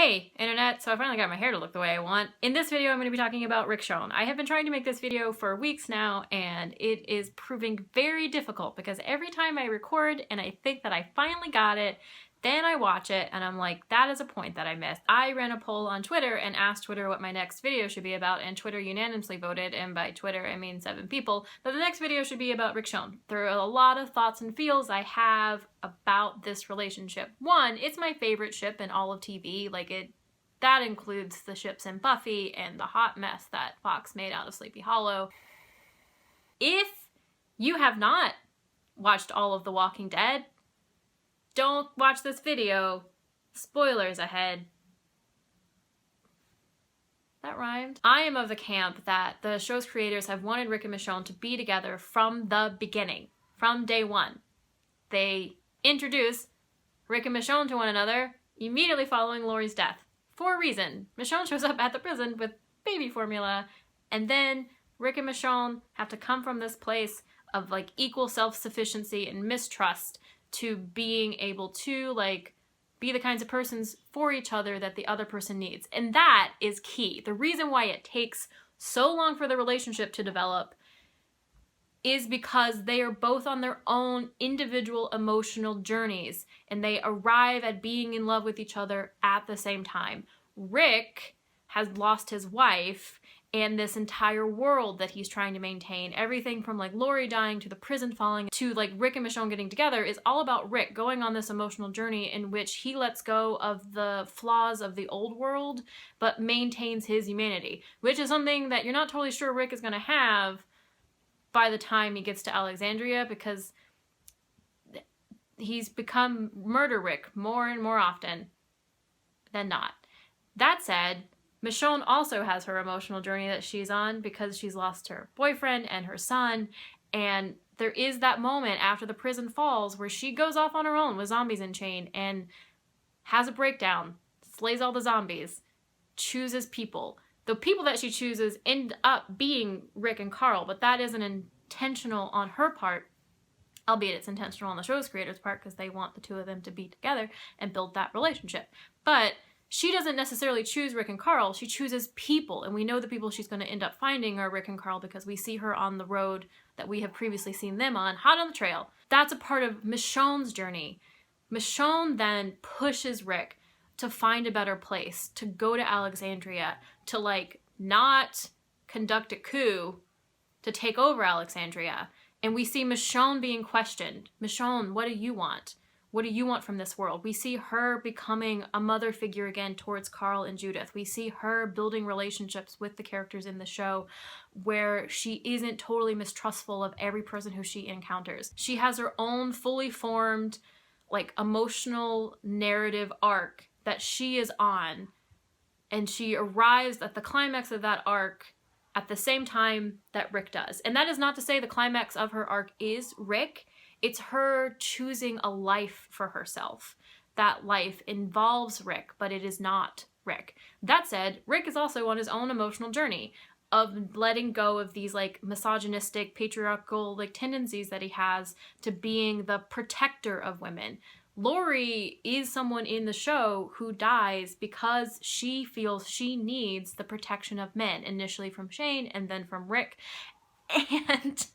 Hey, internet, so I finally got my hair to look the way I want. In this video, I'm going to be talking about Richonne. I have been trying to make this video for weeks now, and it is proving very difficult because every time I record and I think that I finally got it, then I watch it and I'm like, that is a point that I missed. I ran a poll on Twitter and asked Twitter what my next video should be about, and Twitter unanimously voted, and by Twitter I mean 7 people, that the next video should be about Richonne. There are a lot of thoughts and feels I have about this relationship. One, it's my favorite ship in all of TV. That includes the ships in Buffy and the hot mess that Fox made out of Sleepy Hollow. If you have not watched all of The Walking Dead, don't watch this video. Spoilers ahead. That rhymed. I am of the camp that the show's creators have wanted Rick and Michonne to be together from the beginning, from day one. They introduce Rick and Michonne to one another immediately following Laurie's death. For a reason. Michonne shows up at the prison with baby formula, and then Rick and Michonne have to come from this place of equal self-sufficiency and mistrust to being able to be the kinds of persons for each other that the other person needs. And that is key. The reason why it takes so long for the relationship to develop is because they are both on their own individual emotional journeys and they arrive at being in love with each other at the same time. Rick has lost his wife and this entire world that he's trying to maintain. Everything from Laurie dying to the prison falling to Rick and Michonne getting together is all about Rick going on this emotional journey in which he lets go of the flaws of the old world but maintains his humanity, which is something that you're not totally sure Rick is going to have by the time he gets to Alexandria, because he's become Murder Rick more and more often than not. That said, Michonne also has her emotional journey that she's on because she's lost her boyfriend and her son, and there is that moment after the prison falls where she goes off on her own with zombies in chain and has a breakdown, slays all the zombies, chooses people. The people that she chooses end up being Rick and Carl, but that isn't intentional on her part, albeit it's intentional on the show's creators' part because they want the two of them to be together and build that relationship. But she doesn't necessarily choose Rick and Carl, she chooses people, and we know the people she's going to end up finding are Rick and Carl because we see her on the road that we have previously seen them on, hot on the trail. That's a part of Michonne's journey. Michonne then pushes Rick to find a better place, to go to Alexandria, to not conduct a coup to take over Alexandria. And we see Michonne being questioned. Michonne, what do you want? What do you want from this world? We see her becoming a mother figure again towards Carl and Judith. We see her building relationships with the characters in the show where she isn't totally mistrustful of every person who she encounters. She has her own fully formed, emotional narrative arc that she is on, and she arrives at the climax of that arc at the same time that Rick does. And that is not to say the climax of her arc is Rick. It's her choosing a life for herself. That life involves Rick, but it is not Rick. That said, Rick is also on his own emotional journey of letting go of these misogynistic, patriarchal tendencies that he has to being the protector of women. Laurie is someone in the show who dies because she feels she needs the protection of men, initially from Shane and then from Rick, and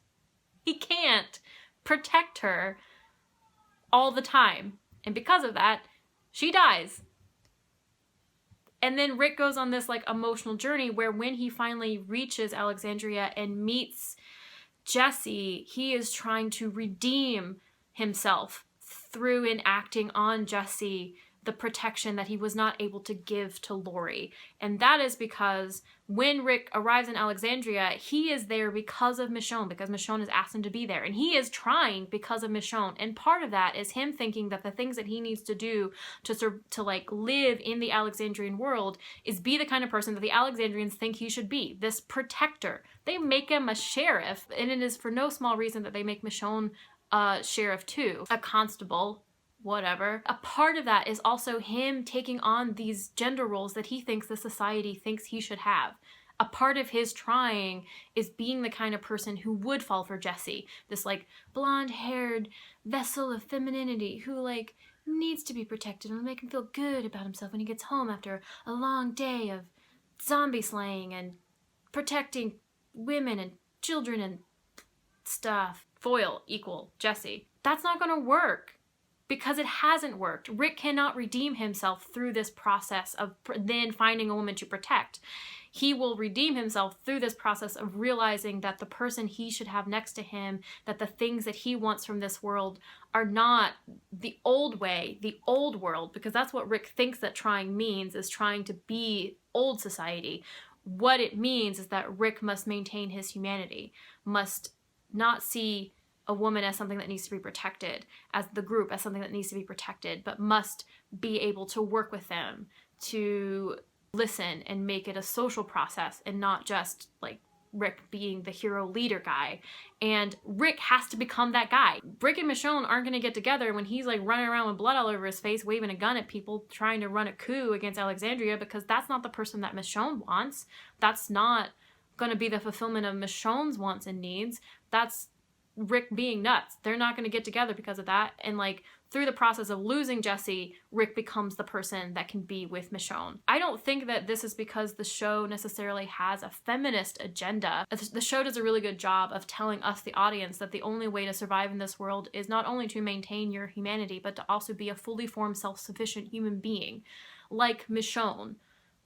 he can't protect her all the time, and because of that she dies. And then Rick goes on this emotional journey where when he finally reaches Alexandria and meets Jesse, he is trying to redeem himself through enacting on Jesse the protection that he was not able to give to Laurie. And that is because when Rick arrives in Alexandria, he is there because of Michonne, because Michonne has asked him to be there. And he is trying because of Michonne. And part of that is him thinking that the things that he needs to do to live in the Alexandrian world is be the kind of person that the Alexandrians think he should be, this protector. They make him a sheriff, and it is for no small reason that they make Michonne a sheriff too, a constable, whatever. A part of that is also him taking on these gender roles that he thinks the society thinks he should have. A part of his trying is being the kind of person who would fall for Jesse, this blonde-haired vessel of femininity who needs to be protected and make him feel good about himself when he gets home after a long day of zombie slaying and protecting women and children and stuff. Foil equal Jesse. That's not gonna work. Because it hasn't worked. Rick cannot redeem himself through this process of then finding a woman to protect. He will redeem himself through this process of realizing that the person he should have next to him, that the things that he wants from this world are not the old way, the old world, because that's what Rick thinks that trying means, is trying to be old society. What it means is that Rick must maintain his humanity, must not see a woman as something that needs to be protected, as the group as something that needs to be protected, but must be able to work with them, to listen and make it a social process and not just like Rick being the hero leader guy. And Rick has to become that guy. Rick and Michonne aren't gonna get together when he's like running around with blood all over his face, waving a gun at people, trying to run a coup against Alexandria, because that's not the person that Michonne wants. That's not gonna be the fulfillment of Michonne's wants and needs. That's Rick being nuts. They're not going to get together because of that. And like through the process of losing Jesse, Rick becomes the person that can be with Michonne. I don't think that this is because the show necessarily has a feminist agenda. The show does a really good job of telling us, the audience, that the only way to survive in this world is not only to maintain your humanity, but to also be a fully formed, self-sufficient human being. Like Michonne,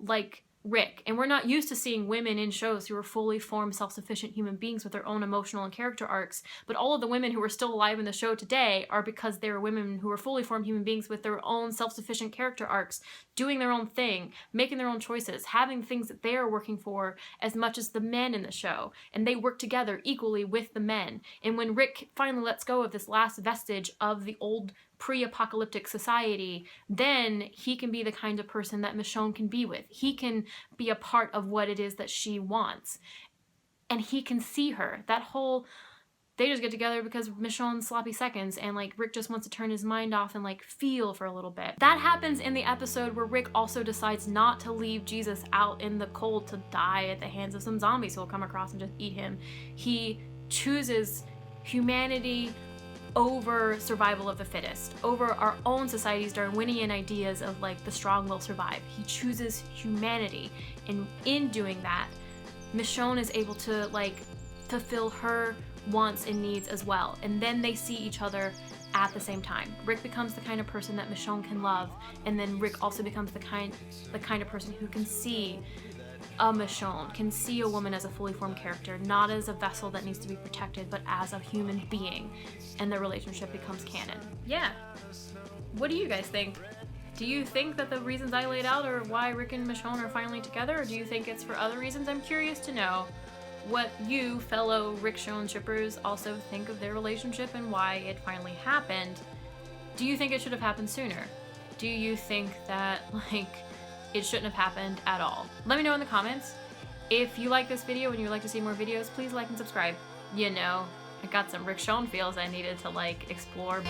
like Rick. And we're not used to seeing women in shows who are fully formed, self-sufficient human beings with their own emotional and character arcs. But all of the women who are still alive in the show today are because they're women who are fully formed human beings with their own self-sufficient character arcs, doing their own thing, making their own choices, having things that they are working for as much as the men in the show. And they work together equally with the men. And when Rick finally lets go of this last vestige of the old pre-apocalyptic society, then he can be the kind of person that Michonne can be with. He can be a part of what it is that she wants. And he can see her. That whole, they just get together because Michonne's sloppy seconds and like Rick just wants to turn his mind off and like feel for a little bit. That happens in the episode where Rick also decides not to leave Jesus out in the cold to die at the hands of some zombies who will come across and just eat him. He chooses humanity over survival of the fittest, over our own society's Darwinian ideas of like the strong will survive. He chooses humanity, and in doing that, Michonne is able to like fulfill her wants and needs as well, and then they see each other at the same time. Rick becomes the kind of person that Michonne can love, and then Rick also becomes the kind of person who can see a Michonne, can see a woman as a fully formed character, not as a vessel that needs to be protected, but as a human being, and the relationship becomes canon. Yeah. What do you guys think? Do you think that the reasons I laid out are why Rick and Michonne are finally together, or do you think it's for other reasons? I'm curious to know what you, fellow Richonne shippers, also think of their relationship and why it finally happened. Do you think it should have happened sooner? Do you think that, like, it shouldn't have happened at all? Let me know in the comments. If you like this video and you would like to see more videos, please like and subscribe. You know, I got some Richonne feels I needed to like explore.